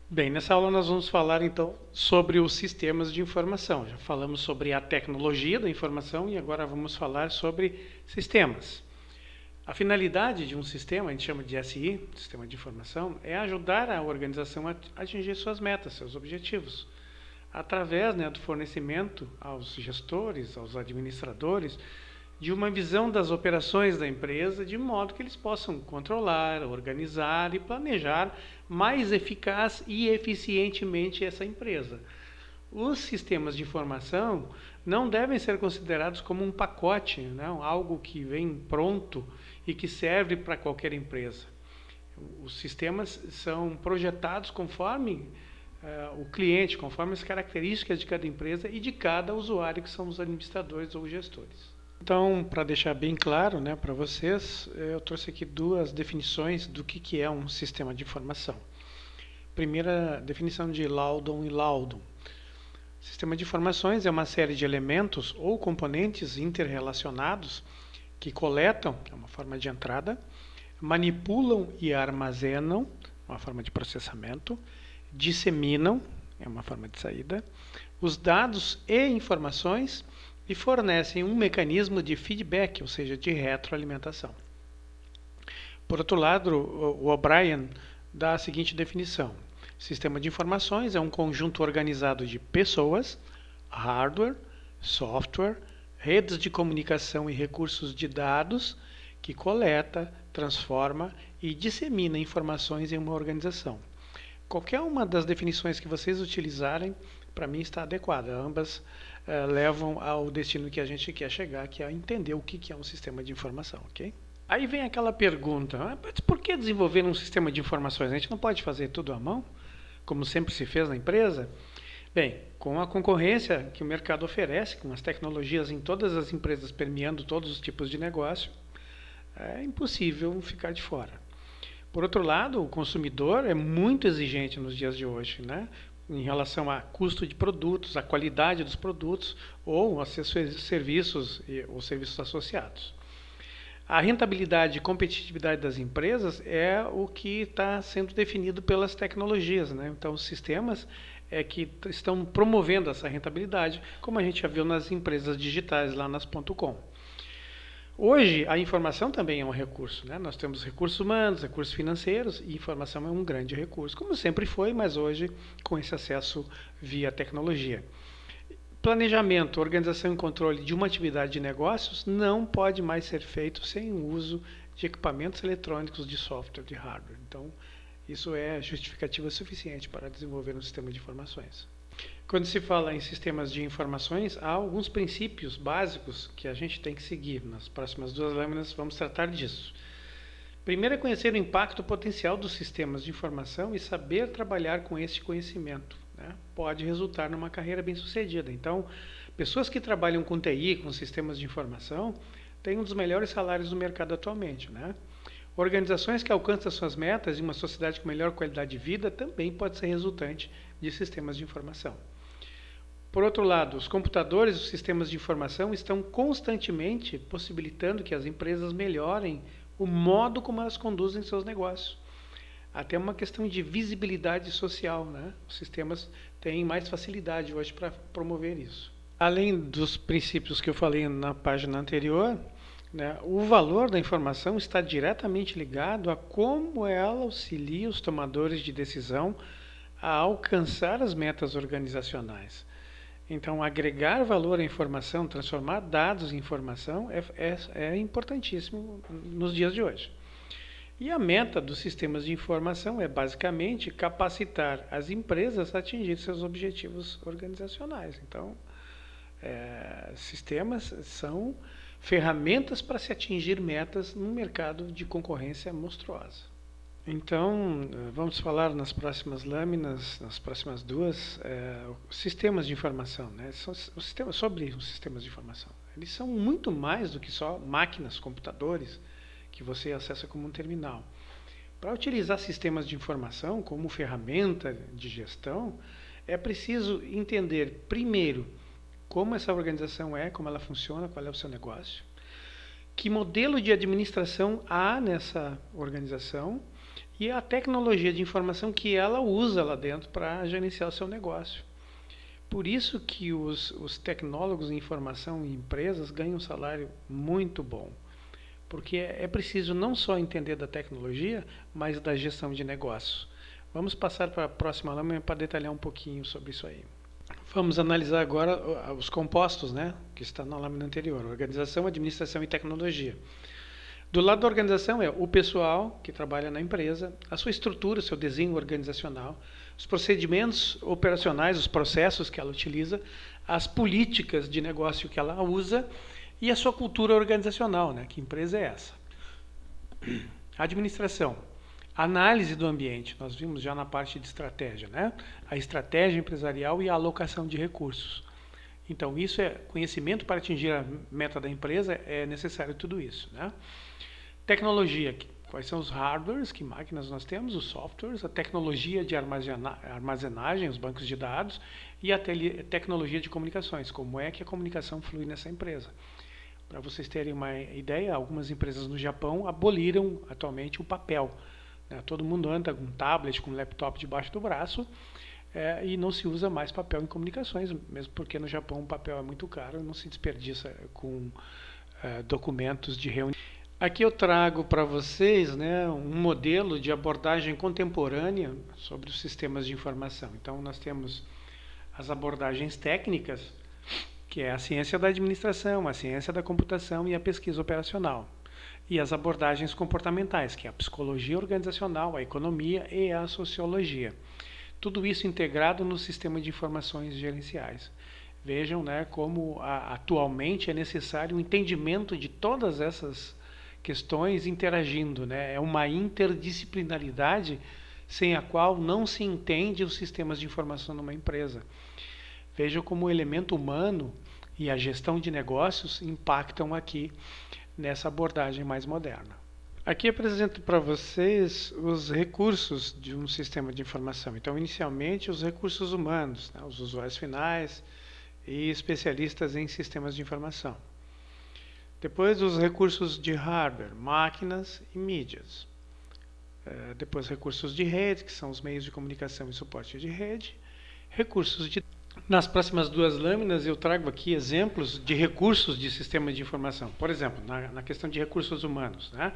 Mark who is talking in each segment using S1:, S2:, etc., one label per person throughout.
S1: Bem, nessa aula nós vamos falar então sobre os sistemas de informação. Já falamos sobre a tecnologia da informação e agora vamos falar sobre sistemas. A finalidade de um sistema, a gente chama de SI, Sistema de Informação, é ajudar a organização a atingir suas metas, seus objetivos, através, do fornecimento aos gestores, aos administradores, de uma visão das operações da empresa, de modo que eles possam controlar, organizar e planejar mais eficaz e eficientemente essa empresa. Os sistemas de informação não devem ser considerados como um pacote, não, algo que vem pronto e que serve para qualquer empresa. Os sistemas são projetados conforme o cliente, conforme as características de cada empresa e de cada usuário, que são os administradores ou gestores. Então, para deixar bem claro, para vocês, eu trouxe aqui duas definições do que é um sistema de informação. Primeira definição de Loudon e Loudon. Sistema de informações é uma série de elementos ou componentes interrelacionados que coletam, é uma forma de entrada, manipulam e armazenam, uma forma de processamento, disseminam, é uma forma de saída, os dados e informações e fornecem um mecanismo de feedback, ou seja, de retroalimentação. Por outro lado, o O'Brien dá a seguinte definição: sistema de informações é um conjunto organizado de pessoas, hardware, software, redes de comunicação e recursos de dados que coleta, transforma e dissemina informações em uma organização. Qualquer uma das definições que vocês utilizarem, para mim está adequada. Ambas levam ao destino que a gente quer chegar, que é entender o que é um sistema de informação, ok? Aí vem aquela pergunta, mas por que desenvolver um sistema de informações? A gente não pode fazer tudo à mão, como sempre se fez na empresa? Bem, com a concorrência que o mercado oferece, com as tecnologias em todas as empresas permeando todos os tipos de negócio, é impossível ficar de fora. Por outro lado, o consumidor é muito exigente nos dias de hoje, em relação a custo de produtos, a qualidade dos produtos ou a seus serviços ou serviços associados. A rentabilidade e competitividade das empresas é o que está sendo definido pelas tecnologias. Então, os sistemas é que estão promovendo essa rentabilidade, como a gente já viu nas empresas digitais, lá nas .com. Hoje, a informação também é um recurso. Nós temos recursos humanos, recursos financeiros, e informação é um grande recurso, como sempre foi, mas hoje com esse acesso via tecnologia. Planejamento, organização e controle de uma atividade de negócios não pode mais ser feito sem o uso de equipamentos eletrônicos, de software, de hardware. Então, isso é justificativa suficiente para desenvolver um sistema de informações. Quando se fala em sistemas de informações, há alguns princípios básicos que a gente tem que seguir. Nas próximas duas lâminas vamos tratar disso. Primeiro é conhecer o impacto potencial dos sistemas de informação e saber trabalhar com esse conhecimento. Pode resultar numa carreira bem-sucedida. Então, pessoas que trabalham com TI, com sistemas de informação, têm um dos melhores salários do mercado atualmente. Organizações que alcançam suas metas e uma sociedade com melhor qualidade de vida também pode ser resultante de sistemas de informação. Por outro lado, os computadores e os sistemas de informação estão constantemente possibilitando que as empresas melhorem o modo como elas conduzem seus negócios. Até uma questão de visibilidade social. Os sistemas têm mais facilidade hoje para promover isso. Além dos princípios que eu falei na página anterior, o valor da informação está diretamente ligado a como ela auxilia os tomadores de decisão a alcançar as metas organizacionais. Então, agregar valor à informação, transformar dados em informação é importantíssimo nos dias de hoje. E a meta dos sistemas de informação é basicamente capacitar as empresas a atingir seus objetivos organizacionais. Então, sistemas são ferramentas para se atingir metas num mercado de concorrência monstruosa. Então, vamos falar nas próximas lâminas, nas próximas duas, sistemas de informação. Sobre os sistemas de informação. Eles são muito mais do que só máquinas, computadores, que você acessa como um terminal. Para utilizar sistemas de informação como ferramenta de gestão, é preciso entender, primeiro, como essa organização como ela funciona, qual é o seu negócio, que modelo de administração há nessa organização e a tecnologia de informação que ela usa lá dentro para gerenciar o seu negócio. Por isso que os tecnólogos em informação em empresas ganham um salário muito bom. Porque é preciso não só entender da tecnologia, mas da gestão de negócios. Vamos passar para a próxima lâmina para detalhar um pouquinho sobre isso aí. Vamos analisar agora os compostos, né, que está na lâmina anterior: organização, administração e tecnologia. Do lado da organização é o pessoal que trabalha na empresa, a sua estrutura, o seu desenho organizacional, os procedimentos operacionais, os processos que ela utiliza, as políticas de negócio que ela usa e a sua cultura organizacional, né? Que empresa é essa? A administração. Análise do ambiente. Nós vimos já na parte de estratégia, né? A estratégia empresarial e a alocação de recursos. Então, isso é conhecimento para atingir a meta da empresa, é necessário tudo isso, né? Tecnologia. Quais são os hardwares, que máquinas nós temos, os softwares, a tecnologia de armazenagem, os bancos de dados e a tecnologia de comunicações, como é que a comunicação flui nessa empresa. Para vocês terem uma ideia, algumas empresas no Japão aboliram atualmente o papel. Né? Todo mundo anda com um tablet, com um laptop debaixo do braço e não se usa mais papel em comunicações, mesmo porque no Japão o papel é muito caro, não se desperdiça com documentos de reunião. Aqui eu trago para vocês, né, um modelo de abordagem contemporânea sobre os sistemas de informação. Então nós temos as abordagens técnicas, que é a ciência da administração, a ciência da computação e a pesquisa operacional. E as abordagens comportamentais, que é a psicologia organizacional, a economia e a sociologia. Tudo isso integrado no sistema de informações gerenciais. Vejam, né, como atualmente é necessário o entendimento de todas essas questões interagindo, né? É uma interdisciplinaridade sem a qual não se entende os sistemas de informação numa empresa. Vejam como o elemento humano e a gestão de negócios impactam aqui nessa abordagem mais moderna. Aqui apresento para vocês os recursos de um sistema de informação. Então, inicialmente, os recursos humanos, né, os usuários finais e especialistas em sistemas de informação. Depois, os recursos de hardware, máquinas e mídias. Depois, recursos de rede, que são os meios de comunicação e suporte de rede. Recursos de... Nas próximas duas lâminas eu trago aqui exemplos de recursos de sistema de informação. Por exemplo, na questão de recursos humanos, né?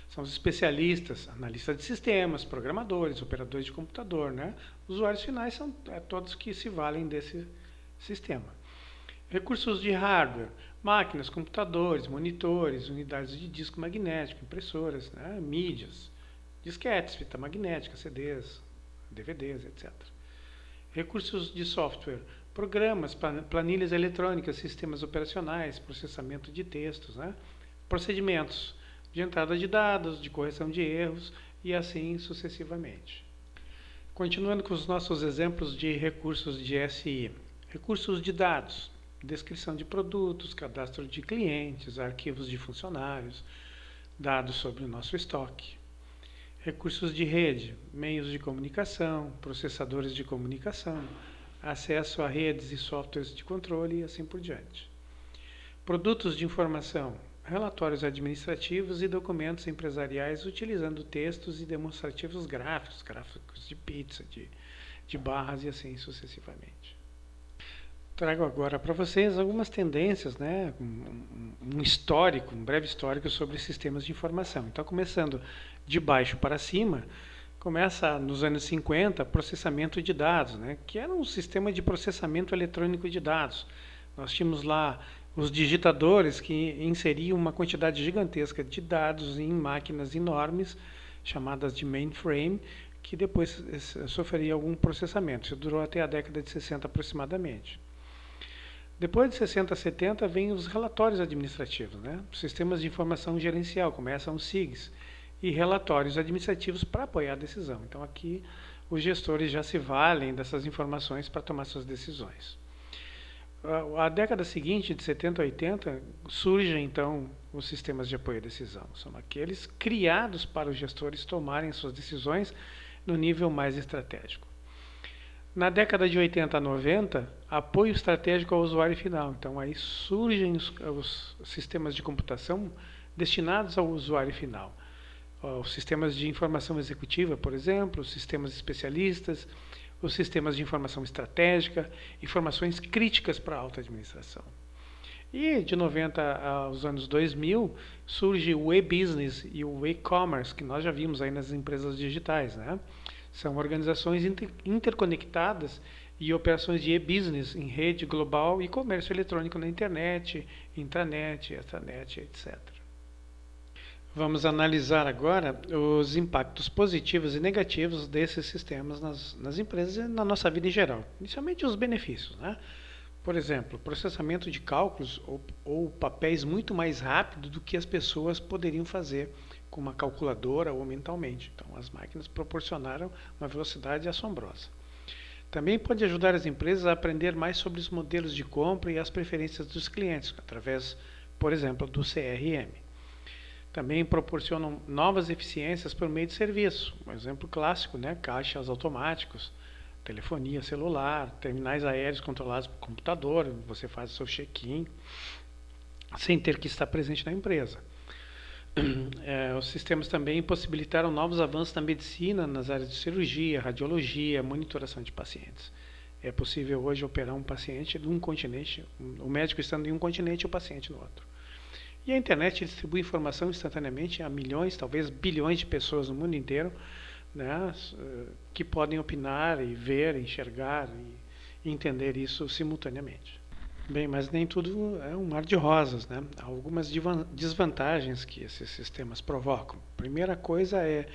S1: São os especialistas, analistas de sistemas, programadores, operadores de computador, né? Os usuários finais são todos que se valem desse sistema. Recursos de hardware, máquinas, computadores, monitores, unidades de disco magnético, impressoras, né? Mídias, disquetes, fita magnética, CDs, DVDs, etc. Recursos de software, programas, planilhas eletrônicas, sistemas operacionais, processamento de textos, né? Procedimentos de entrada de dados, de correção de erros e assim sucessivamente. Continuando com os nossos exemplos de recursos de SI. Recursos de dados, descrição de produtos, cadastro de clientes, arquivos de funcionários, dados sobre o nosso estoque. Recursos de rede, meios de comunicação, processadores de comunicação, acesso a redes e softwares de controle e assim por diante. Produtos de informação, relatórios administrativos e documentos empresariais utilizando textos e demonstrativos gráficos, gráficos de pizza, de barras e assim sucessivamente. Trago agora para vocês algumas tendências, né? Um histórico, um breve histórico sobre sistemas de informação. Então, começando de baixo para cima, começa nos anos 50 processamento de dados, né? Que era um sistema de processamento eletrônico de dados. Nós tínhamos lá os digitadores que inseriam uma quantidade gigantesca de dados em máquinas enormes, chamadas de mainframe, que depois sofreria algum processamento. Isso durou até a década de 60 aproximadamente. Depois de 60 a 70 vem os relatórios administrativos, né? Sistemas de informação gerencial, começam os SIGs, e relatórios administrativos para apoiar a decisão. Então aqui os gestores já se valem dessas informações para tomar suas decisões. A década seguinte, de 70 a 80, surgem então os sistemas de apoio à decisão. São aqueles criados para os gestores tomarem suas decisões no nível mais estratégico. Na década de 80 a 90, apoio estratégico ao usuário final. Então aí surgem os sistemas de computação destinados ao usuário final. os sistemas de informação executiva, por exemplo, os sistemas especialistas, os sistemas de informação estratégica, informações críticas para a alta administração. E de 90 aos anos 2000 surge o e-business e o e-commerce, que nós já vimos aí nas empresas digitais, né? São organizações interconectadas e operações de e-business em rede global e comércio eletrônico na internet, intranet, extranet, etc. Vamos analisar agora os impactos positivos e negativos desses sistemas nas empresas e na nossa vida em geral. Inicialmente os benefícios, né? Por exemplo, processamento de cálculos ou papéis muito mais rápido do que as pessoas poderiam fazer com uma calculadora ou mentalmente. Então, as máquinas proporcionaram uma velocidade assombrosa. Também pode ajudar as empresas a aprender mais sobre os modelos de compra e as preferências dos clientes, através, por exemplo, do CRM. Também proporcionam novas eficiências por meio de serviço. Um exemplo clássico, né? Caixas automáticos, telefonia celular, terminais aéreos controlados por computador, você faz o seu check-in sem ter que estar presente na empresa. Os sistemas também possibilitaram novos avanços na medicina, nas áreas de cirurgia, radiologia, monitoração de pacientes. É possível hoje operar um paciente de um continente, o médico estando em um continente e o paciente no outro. E a internet distribui informação instantaneamente a milhões, talvez bilhões de pessoas no mundo inteiro, né, que podem opinar e ver, enxergar e entender isso simultaneamente. Bem, mas nem tudo é um mar de rosas, né? Há algumas desvantagens que esses sistemas provocam. Primeira coisa é,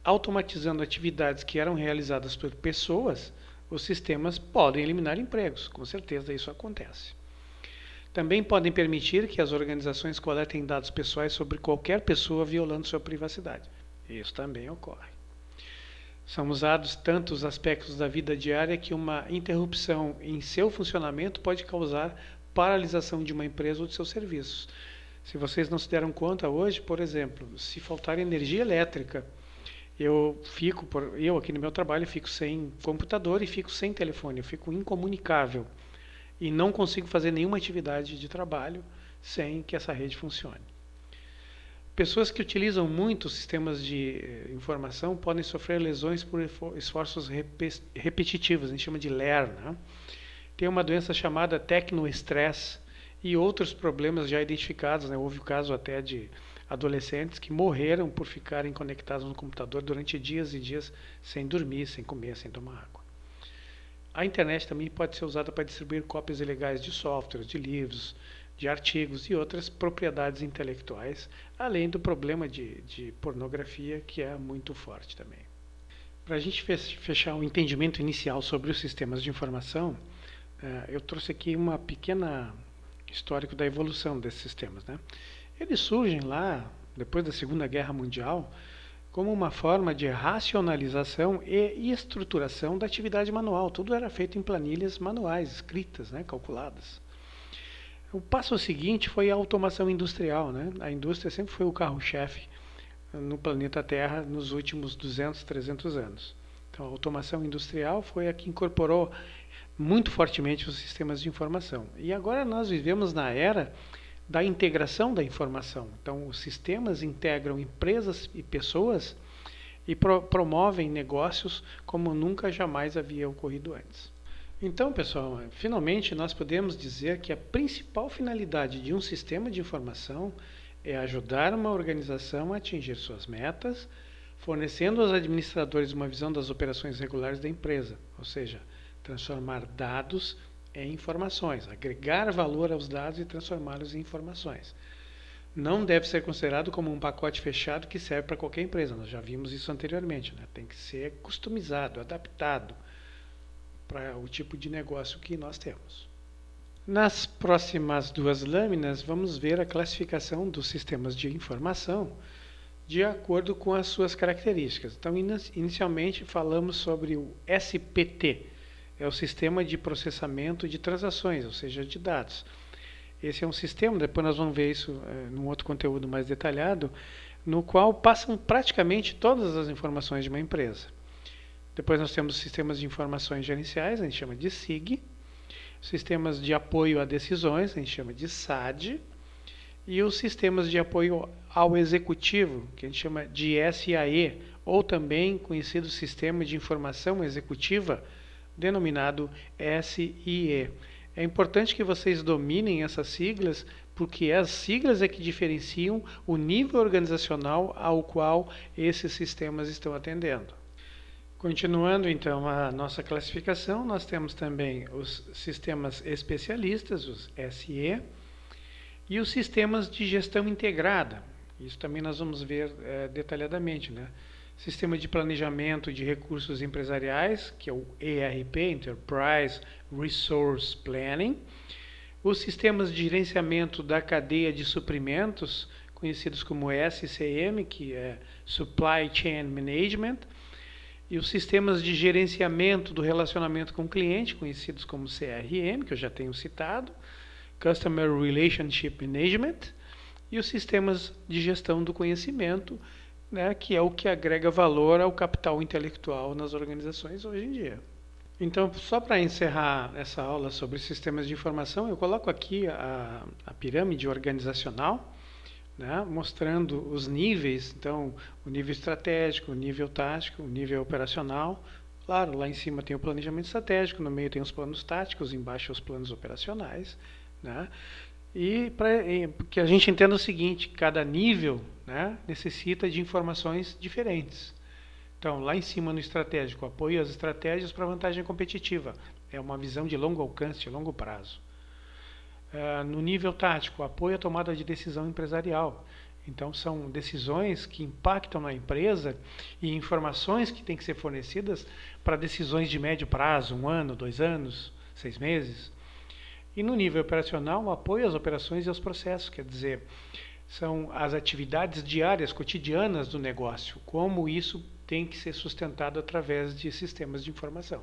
S1: automatizando atividades que eram realizadas por pessoas, os sistemas podem eliminar empregos, com certeza isso acontece. Também podem permitir que as organizações coletem dados pessoais sobre qualquer pessoa violando sua privacidade. Isso também ocorre. São usados tantos aspectos da vida diária que uma interrupção em seu funcionamento pode causar paralisação de uma empresa ou de seus serviços. Se vocês não se deram conta hoje, por exemplo, se faltar energia elétrica, eu aqui no meu trabalho fico sem computador e fico sem telefone, eu fico incomunicável e não consigo fazer nenhuma atividade de trabalho sem que essa rede funcione. Pessoas que utilizam muito sistemas de informação podem sofrer lesões por esforços repetitivos, a gente chama de LER, né? Tem uma doença chamada tecnoestresse e outros problemas já identificados, né? Houve o caso até de adolescentes que morreram por ficarem conectados no computador durante dias e dias sem dormir, sem comer, sem tomar água. A internet também pode ser usada para distribuir cópias ilegais de softwares, de livros, de artigos e outras propriedades intelectuais, além do problema de pornografia, que é muito forte também. Para a gente fechar um entendimento inicial sobre os sistemas de informação, eu trouxe aqui uma pequena histórico da evolução desses sistemas, né? Eles surgem lá, depois da Segunda Guerra Mundial, como uma forma de racionalização e estruturação da atividade manual. Tudo era feito em planilhas manuais, escritas, né, calculadas. O passo seguinte foi a automação industrial, né? A indústria sempre foi o carro-chefe no planeta Terra nos últimos 200, 300 anos. Então, a automação industrial foi a que incorporou muito fortemente os sistemas de informação. E agora nós vivemos na era da integração da informação. Então, os sistemas integram empresas e pessoas e promovem negócios como nunca jamais havia ocorrido antes. Então, pessoal, finalmente nós podemos dizer que a principal finalidade de um sistema de informação é ajudar uma organização a atingir suas metas, fornecendo aos administradores uma visão das operações regulares da empresa, ou seja, transformar dados em informações, agregar valor aos dados e transformá-los em informações. Não deve ser considerado como um pacote fechado que serve para qualquer empresa, nós já vimos isso anteriormente, né? Tem que ser customizado, adaptado para o tipo de negócio que nós temos. Nas próximas duas lâminas, vamos ver a classificação dos sistemas de informação de acordo com as suas características. Então, inicialmente falamos sobre o SPT, é o Sistema de Processamento de Transações, ou seja, de dados. Esse é um sistema, depois nós vamos ver isso num outro conteúdo mais detalhado, no qual passam praticamente todas as informações de uma empresa. Depois nós temos sistemas de informações gerenciais, a gente chama de SIG, sistemas de apoio a decisões, a gente chama de SAD, E os sistemas de apoio ao executivo, que a gente chama de SAE, ou também conhecido Sistema de Informação Executiva, denominado SIE. É importante que vocês dominem essas siglas, porque as siglas é que diferenciam o nível organizacional ao qual esses sistemas estão atendendo. Continuando então a nossa classificação, nós temos também os sistemas especialistas, os SE, e os sistemas de gestão integrada. Isso também nós vamos ver detalhadamente, né? Sistema de planejamento de recursos empresariais, que é o ERP, Enterprise Resource Planning. Os sistemas de gerenciamento da cadeia de suprimentos, conhecidos como SCM, que é Supply Chain Management. E os sistemas de gerenciamento do relacionamento com o cliente, conhecidos como CRM, que eu já tenho citado. Customer Relationship Management. E os sistemas de gestão do conhecimento, né, que é o que agrega valor ao capital intelectual nas organizações hoje em dia. Então, só para encerrar essa aula sobre sistemas de informação, eu coloco aqui a pirâmide organizacional, né, mostrando os níveis. Então, o nível estratégico, o nível tático, o nível operacional. Claro, lá em cima tem o planejamento estratégico, no meio tem os planos táticos, embaixo os planos operacionais, né? E para que a gente entenda o seguinte, cada nível, né, necessita de informações diferentes. Então, lá em cima no estratégico, apoio às estratégias para vantagem competitiva. É uma visão de longo alcance, de longo prazo. No nível tático, apoio à tomada de decisão empresarial. Então, são decisões que impactam na empresa e informações que têm que ser fornecidas para decisões de médio prazo, 1 ano, 2 anos, 6 meses. E no nível operacional, apoio às operações e aos processos, quer dizer, são as atividades diárias, cotidianas do negócio, como isso tem que ser sustentado através de sistemas de informação.